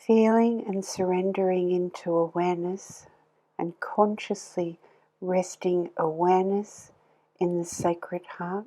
Feeling and surrendering into awareness and consciously resting awareness in the Sacred Heart.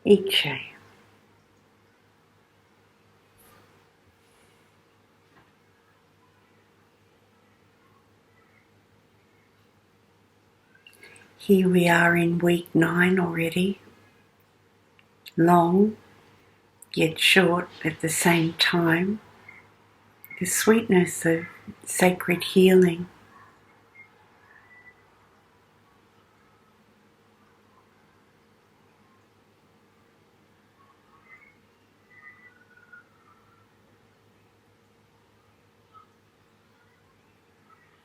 Iche. Here we are in week 9 already, long yet short at the same time. The sweetness of sacred healing.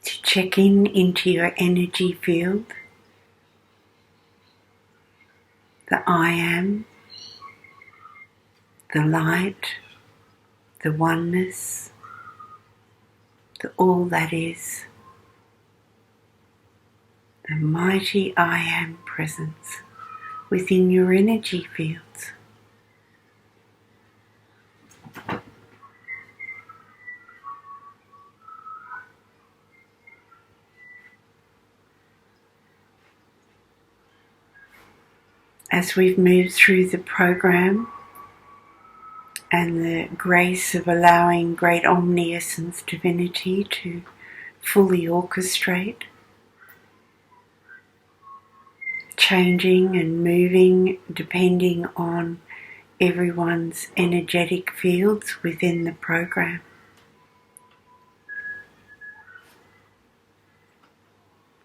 To check in into your energy field, the I am, the light, the oneness, the all that is, the mighty I am presence within your energy fields. As we've moved through the program and the grace of allowing great omniscience divinity to fully orchestrate, changing and moving depending on everyone's energetic fields within the program.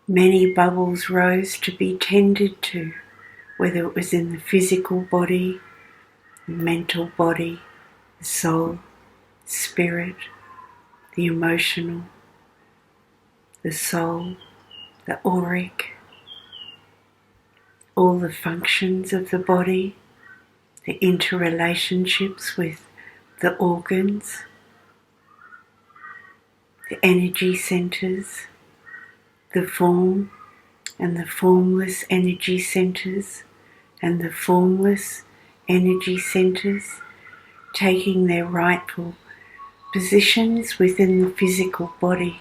Many bubbles rose to be tended to, whether it was in the physical body, the mental body, the soul, spirit, the emotional, the soul, the auric, all the functions of the body, the interrelationships with the organs, the energy centers, the form and the formless energy centers, and the formless energy centers taking their rightful positions within the physical body.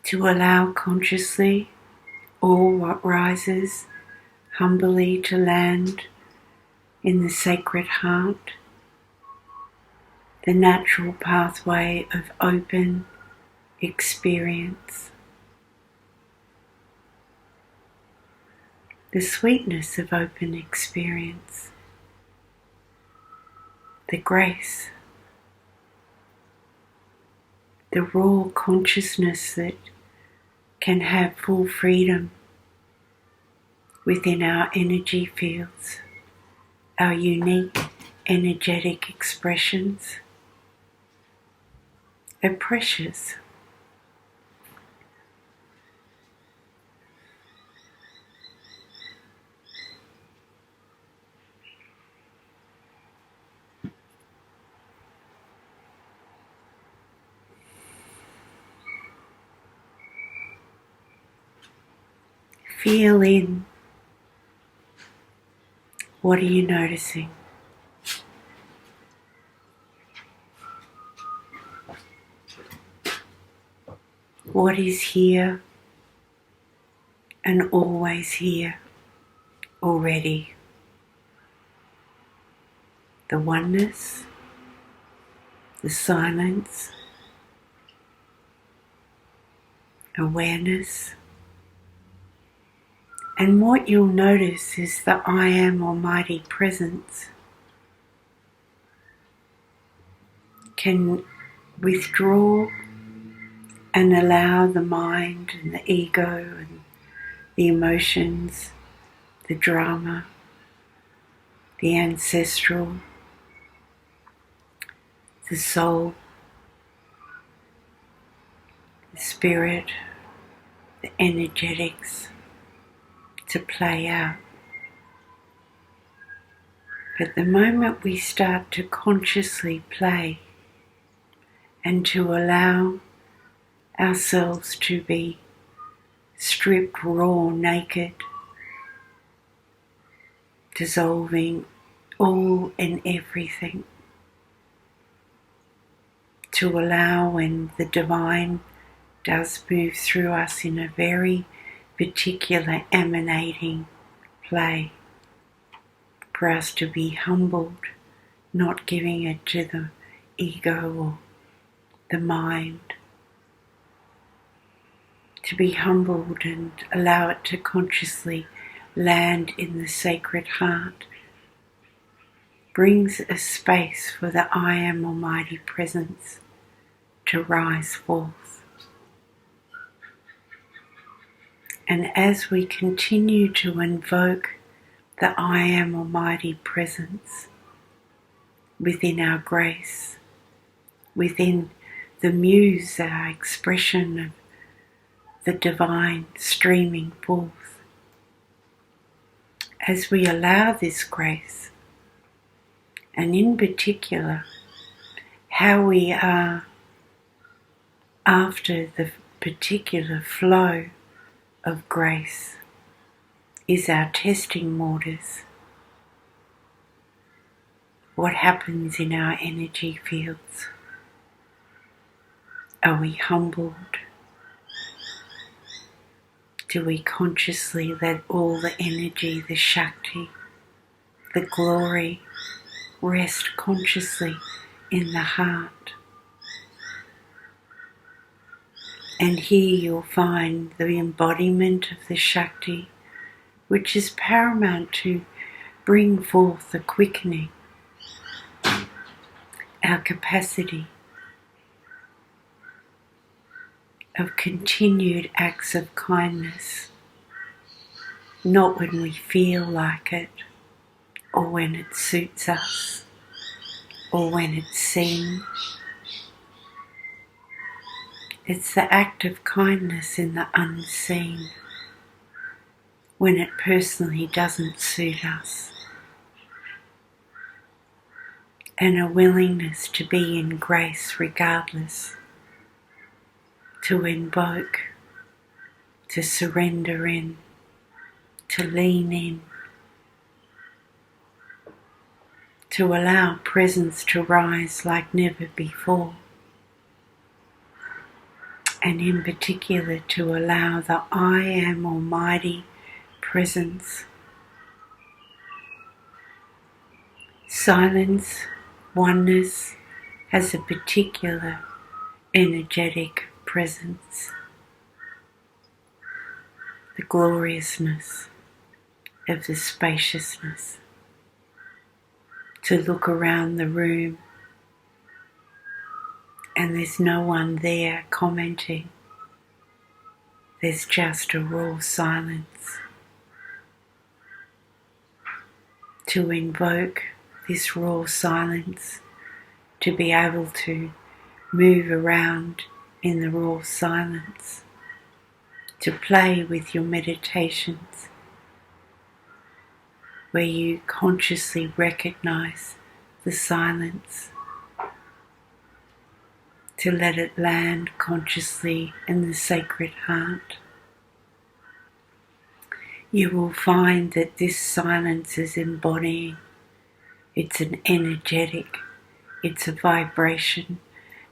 To allow consciously all what rises humbly to land in the sacred heart, the natural pathway of open experience, the sweetness of open experience, the grace, the raw consciousness that can have full freedom within our energy fields, our unique energetic expressions are precious. Feel in. What are you noticing? What is here and always here already? The oneness, the silence, awareness. And what you'll notice is the I Am Almighty Presence can withdraw and allow the mind and the ego and the emotions, the drama, the ancestral, the soul, the spirit, the energetics to play out. But the moment we start to consciously play and to allow ourselves to be stripped, raw, naked, dissolving all and everything, to allow when the divine does move through us in a very particular emanating play, for us to be humbled, not giving it to the ego or the mind, to be humbled and allow it to consciously land in the sacred heart, brings a space for the I Am Almighty Presence to rise forth. And as we continue to invoke the I Am Almighty Presence within our grace, within the muse, our expression of the divine streaming forth, as we allow this grace, and in particular how we are after the particular flow of grace is our testing waters. What happens in our energy fields? Are we humbled? Do we consciously let all the energy, the Shakti, the glory, rest consciously in the heart? And here you'll find the embodiment of the Shakti, which is paramount to bring forth the quickening, our capacity of continued acts of kindness, not when we feel like it, or when it suits us, or when it's seen. It's the act of kindness in the unseen, when it personally doesn't suit us, and a willingness to be in grace regardless, to invoke, to surrender in, to lean in, to allow presence to rise like never before, and in particular to allow the I Am Almighty Presence. Silence, oneness, has a particular energetic presence. The gloriousness of the spaciousness. To look around the room and there's no one there commenting. There's just a raw silence. To invoke this raw silence, to be able to move around in the raw silence, to play with your meditations, where you consciously recognize the silence, to let it land consciously in the sacred heart. You will find that this silence is embodying, it's an energetic, it's a vibration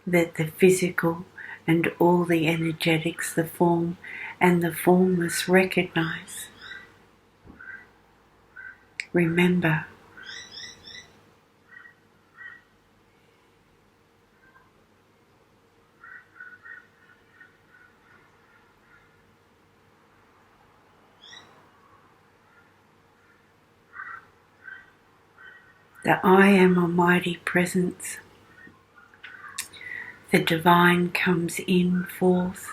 that the physical and all the energetics, the form and the formless recognize. Remember, the I Am Almighty Presence, the divine comes in, forth,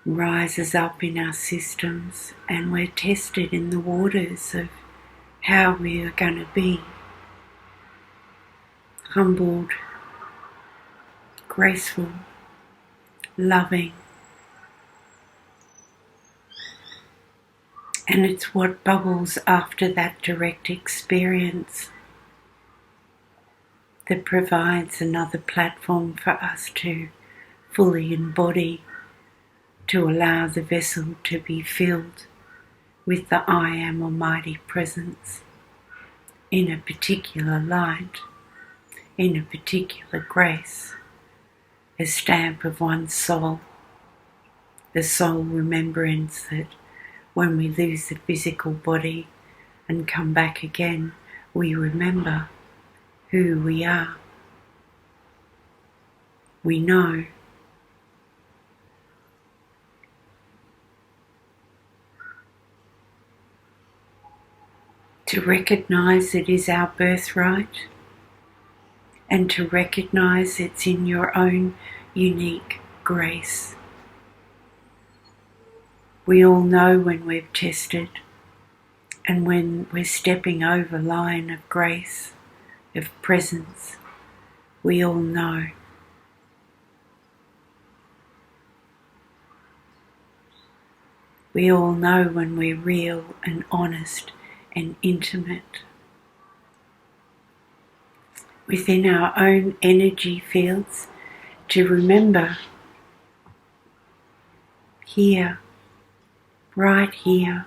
rises up in our systems, and we're tested in the waters of how we are going to be humbled, graceful, loving. And it's what bubbles after that direct experience that provides another platform for us to fully embody, to allow the vessel to be filled with the I Am Almighty Presence in a particular light, in a particular grace, a stamp of one's soul, the soul remembrance that when we lose the physical body and come back again, we remember who we are. We know. To recognize it is our birthright, and to recognize it's in your own unique grace. We all know when we've tested and when we're stepping over line of grace, of presence. We all know. We all know when we're real and honest and intimate. Within our own energy fields, to remember here, right here,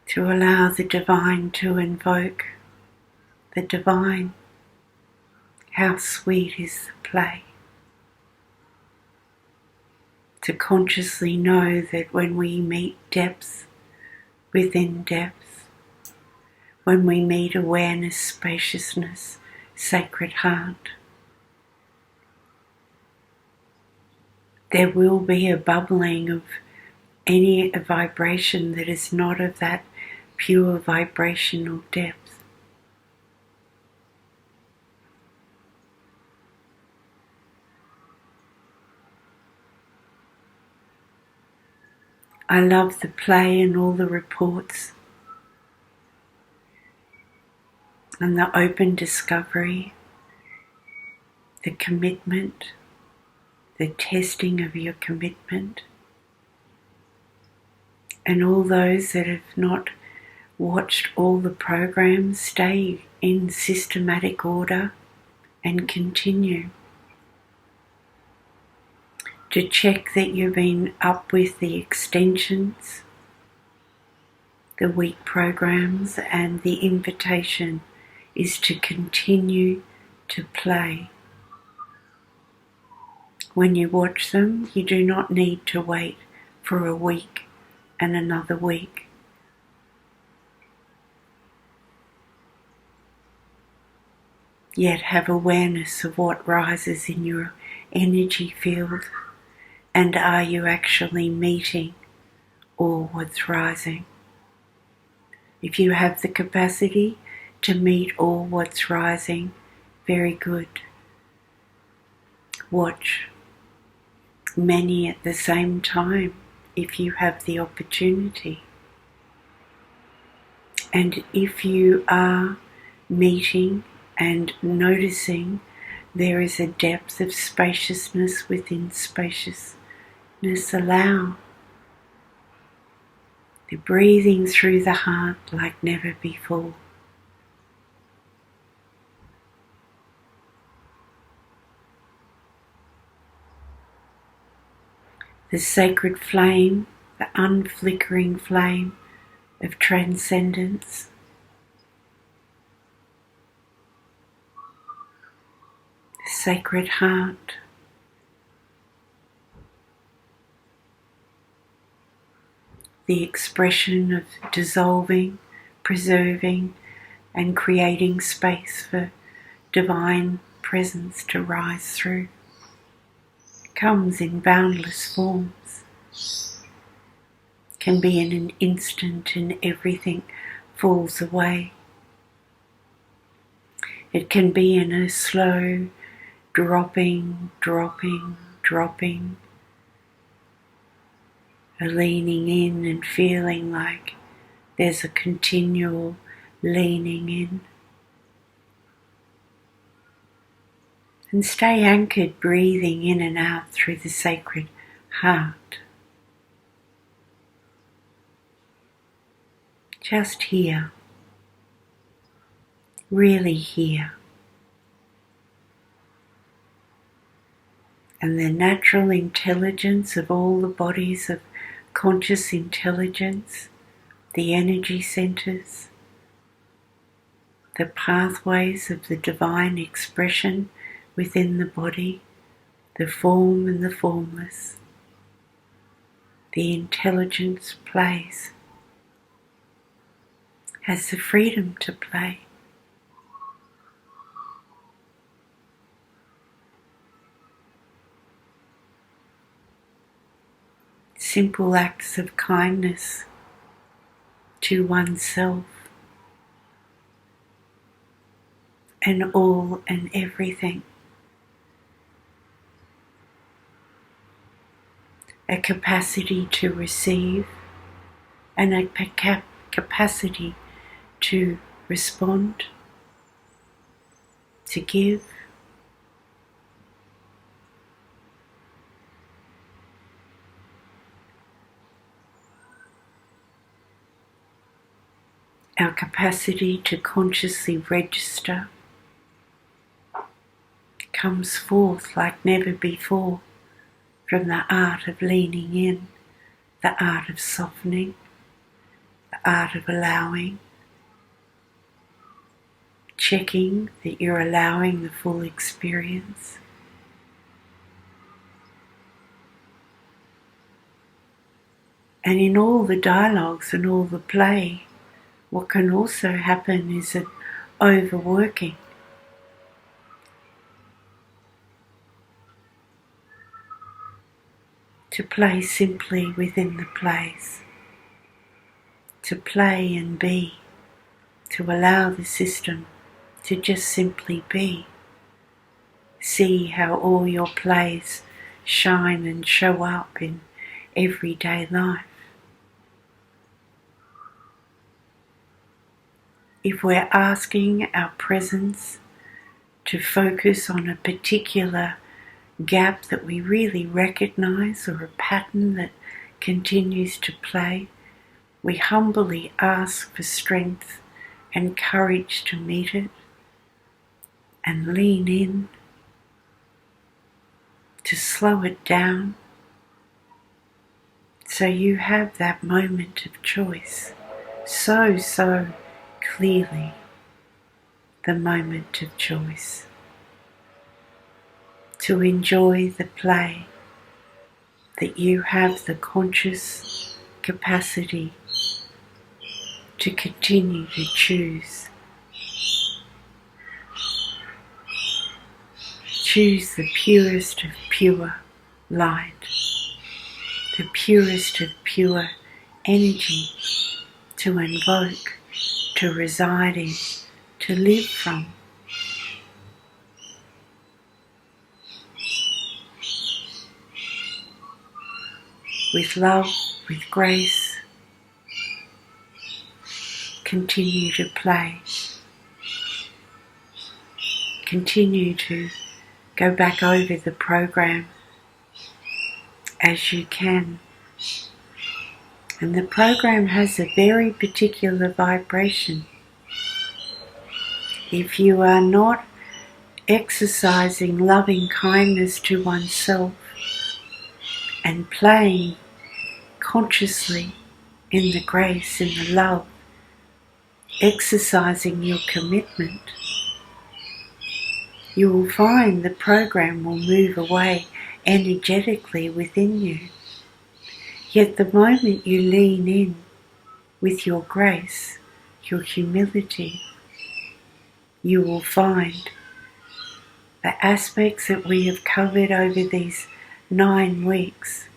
to allow the divine to invoke the divine. How sweet is the play. To consciously know that when we meet depth within depth, when we meet awareness, spaciousness, sacred heart, there will be a bubbling of any vibration that is not of that pure vibrational depth. I love the play and all the reports and the open discovery, the commitment, the testing of your commitment, and all those that have not watched all the programs, stay in systematic order and continue to check that you've been up with the extensions, the week programs, and the invitation is to continue to play. When you watch them, you do not need to wait for a week and another week. Yet have awareness of what rises in your energy field, and are you actually meeting all what's rising? If you have the capacity to meet all what's rising, very good. Watch many at the same time if you have the opportunity. And if you are meeting and noticing there is a depth of spaciousness within spaciousness, allow the breathing through the heart like never before. The sacred flame, the unflickering flame of transcendence, the sacred heart, the expression of dissolving, preserving, and creating space for divine presence to rise through, comes in boundless forms, can be in an instant and everything falls away. It can be in a slow dropping, a leaning in and feeling like there's a continual leaning in. And stay anchored, breathing in and out through the sacred heart. Just here, really here. and the natural intelligence of all the bodies of conscious intelligence, the energy centers, the pathways of the divine expression within the body, the form and the formless. The intelligence plays, has the freedom to play. Simple acts of kindness to oneself and all and everything. A capacity to receive and a capacity to respond, to give. Our capacity to consciously register comes forth like never before from the art of leaning in, the art of softening, the art of allowing, checking that you're allowing the full experience. And in all the dialogues and all the play, what can also happen is an overworking. To play simply within the plays, to play and be, to allow the system to just simply be. See how all your plays shine and show up in everyday life. If we're asking our presence to focus on a particular gap that we really recognize or a pattern that continues to play, we humbly ask for strength and courage to meet it and lean in, to slow it down so you have that moment of choice so clearly, the moment of choice. To enjoy the play, that you have the conscious capacity to continue to choose. Choose the purest of pure light, the purest of pure energy to invoke, to reside in, to live from. With love, with grace, continue to play. Continue to go back over the program as you can. And the program has a very particular vibration. If you are not exercising loving kindness to oneself and playing consciously in the grace, in the love, exercising your commitment, you will find the program will move away energetically within you. Yet the moment you lean in with your grace, your humility, you will find the aspects that we have covered over these 9 weeks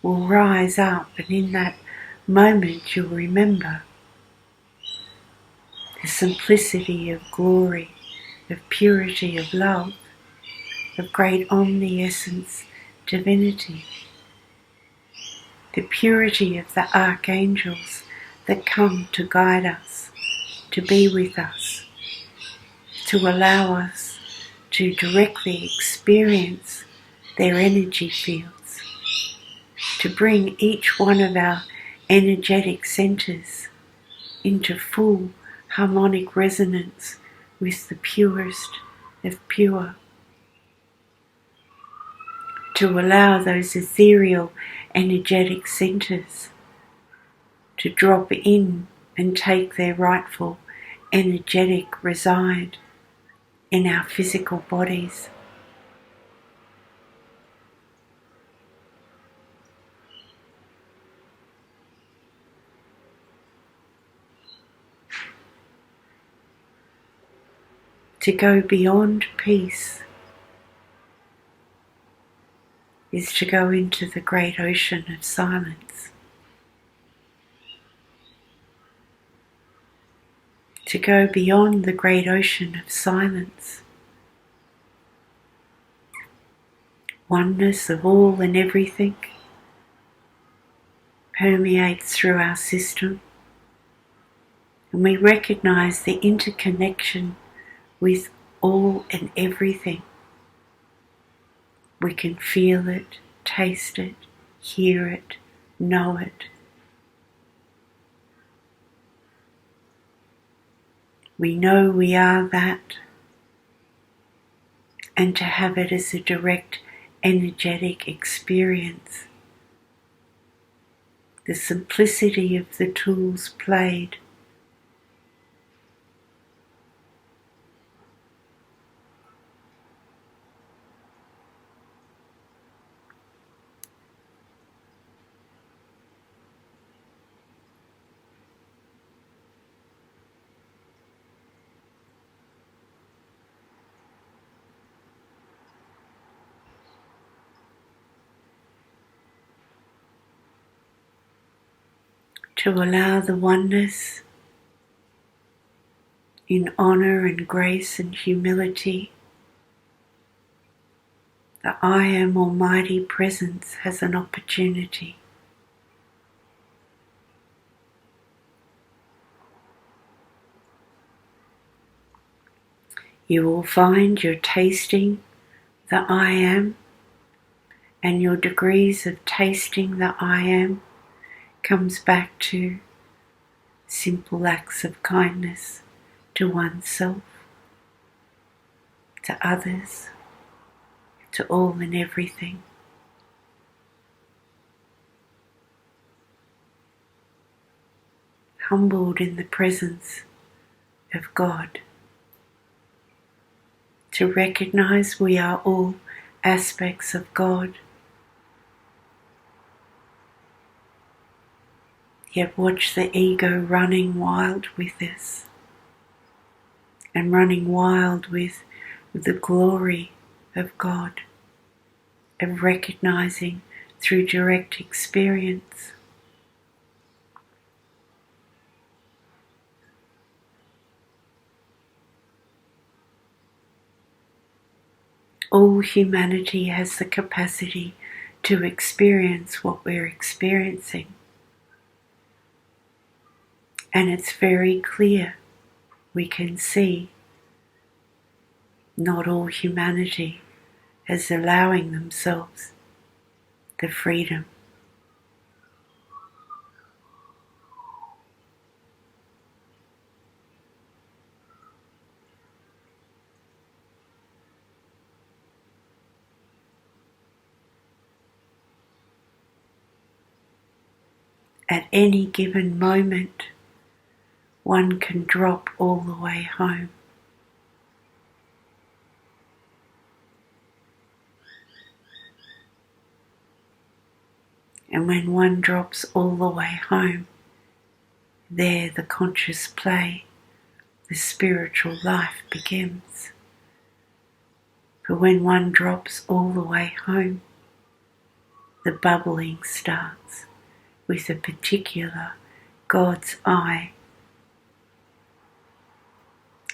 will rise up, and in that moment you'll remember the simplicity of glory, of purity, of love, of great omniscience, divinity, the purity of the archangels that come to guide us, to be with us, to allow us to directly experience their energy fields, to bring each one of our energetic centers into full harmonic resonance with the purest of pure. to allow those ethereal energetic centers to drop in and take their rightful energetic reside in our physical bodies. To go beyond peace is to go into the great ocean of silence. To go beyond the great ocean of silence, oneness of all and everything permeates through our system, and we recognize the interconnection with all and everything. We can feel it, taste it, hear it, know it. We know we are that, and to have it as a direct energetic experience. The simplicity of the tools played, to allow the oneness in honor and grace and humility. The I Am Almighty Presence has an opportunity. You will find you're tasting the I Am, and your degrees of tasting the I Am comes back to simple acts of kindness to oneself, to others, to all and everything. Humbled in the presence of God, to recognize we are all aspects of God, yet watch the ego running wild with us, and running wild with the glory of God, of recognizing through direct experience. All humanity has the capacity to experience what we're experiencing. And it's very clear, we can see not all humanity is allowing themselves the freedom. At any given moment, one can drop all the way home. And when one drops all the way home, there the conscious play, the spiritual life begins. But when one drops all the way home, the bubbling starts with a particular God's eye,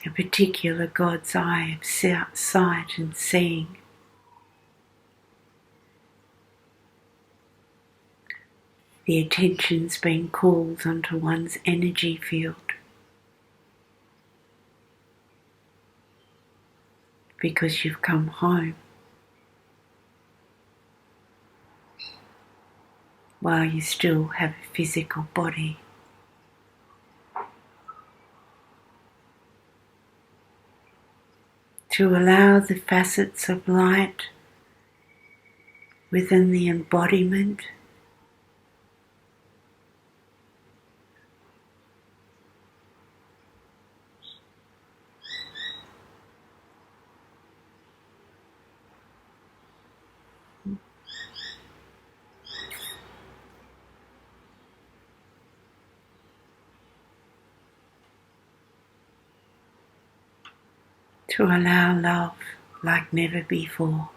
a particular God's eye of sight and seeing. The attention's being called onto one's energy field, because you've come home while you still have a physical body. To allow the facets of light within the embodiment, to allow love like never before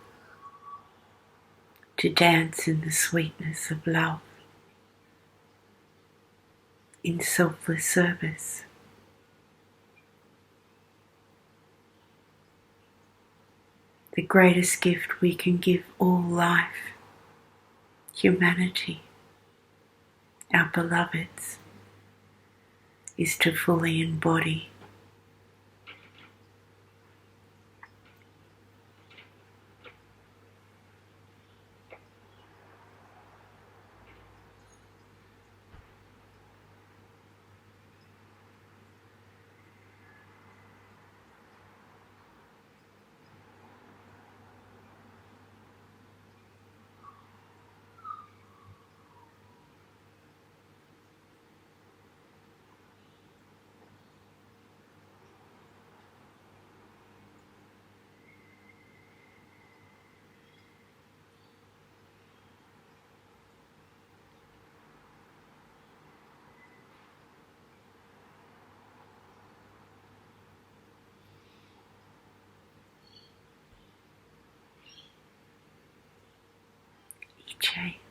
to dance in the sweetness of love, in selfless service. The greatest gift we can give all life, humanity, our beloveds, is to fully embody Iche.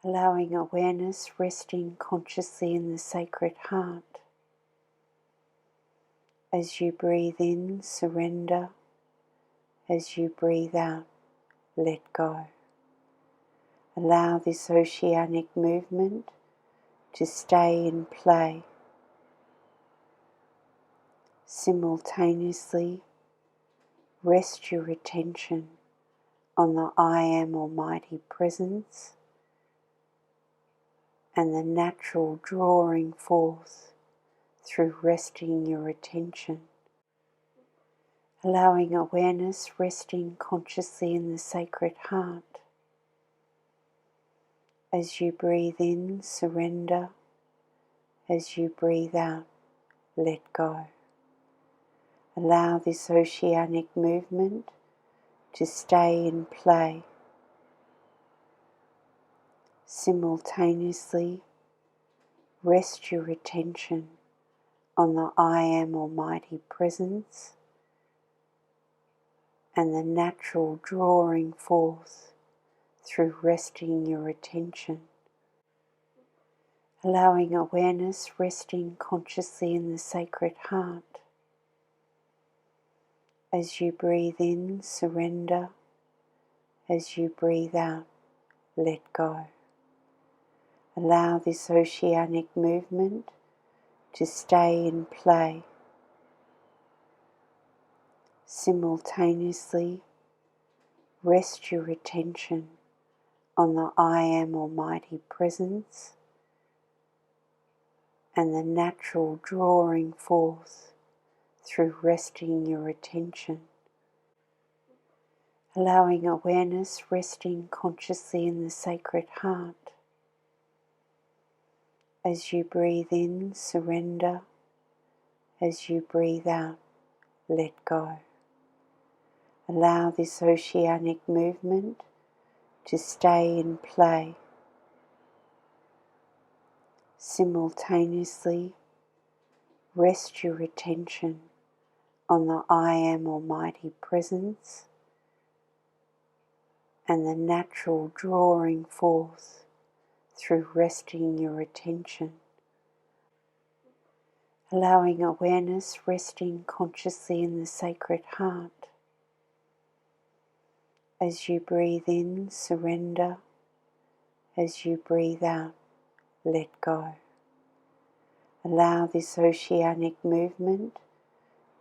Allowing awareness resting consciously in the sacred heart. As you breathe in, surrender. As you breathe out, let go. Allow this oceanic movement to stay in play. Simultaneously, rest your attention on the I Am Almighty Presence and the natural drawing forth through resting your attention. Allowing awareness resting consciously in the sacred heart. As you breathe in, surrender. As you breathe out, let go. Allow this oceanic movement to stay in play. Simultaneously, rest your attention on the I Am Almighty Presence and the natural drawing forth through resting your attention. Allowing awareness resting consciously in the sacred heart. As you breathe in, surrender. As you breathe out, let go. Allow this oceanic movement to stay in play. Simultaneously, rest your attention on the I Am Almighty Presence and the natural drawing forth through resting your attention. Allowing awareness resting consciously in the sacred heart. As you breathe in, surrender. As you breathe out, let go. Allow this oceanic movement to stay in play. Simultaneously, rest your attention on the I Am Almighty Presence and the natural drawing forth through resting your attention. allowing awareness resting consciously in the sacred heart. As you breathe in, surrender. As you breathe out, let go. Allow this oceanic movement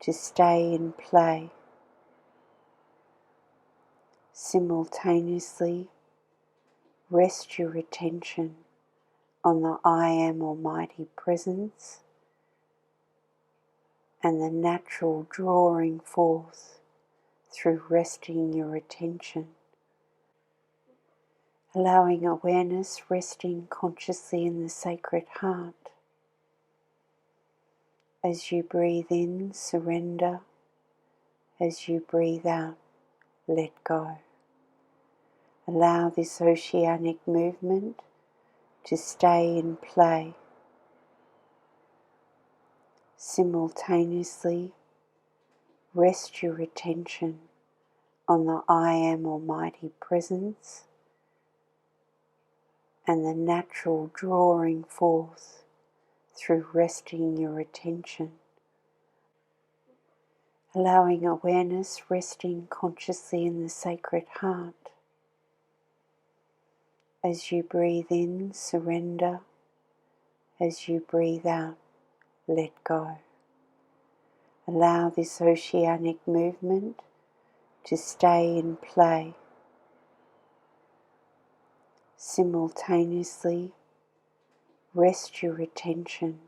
to stay in play. Simultaneously, rest your attention on the I Am Almighty Presence and the natural drawing forth through resting your attention. Allowing awareness resting consciously in the sacred heart. As you breathe in, surrender. As you breathe out, let go. Allow this oceanic movement to stay in play. Simultaneously, rest your attention on the I Am Almighty Presence and the natural drawing forth through resting your attention. Allowing awareness resting consciously in the sacred heart. As you breathe in, surrender. As you breathe out, let go. Allow this oceanic movement to stay in play. Simultaneously, rest your attention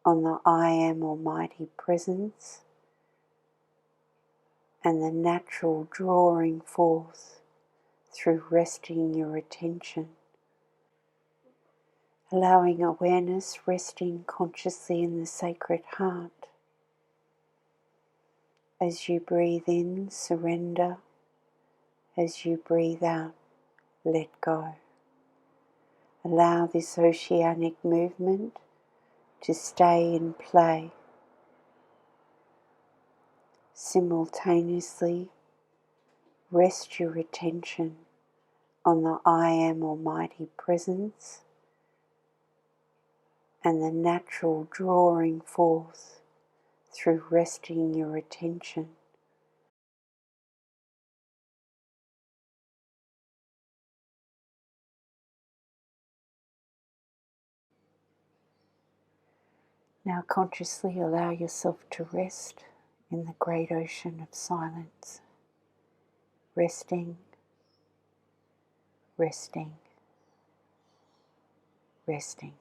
on the I Am Almighty Presence and the natural drawing forth through resting your attention. Allowing awareness resting consciously in the sacred heart. As you breathe in, surrender. As you breathe out, let go. Allow this oceanic movement to stay in play. Simultaneously, rest your attention on the I Am Almighty Presence and the natural drawing forth through resting your attention. Now consciously allow yourself to rest in the great ocean of silence. Resting, resting, resting.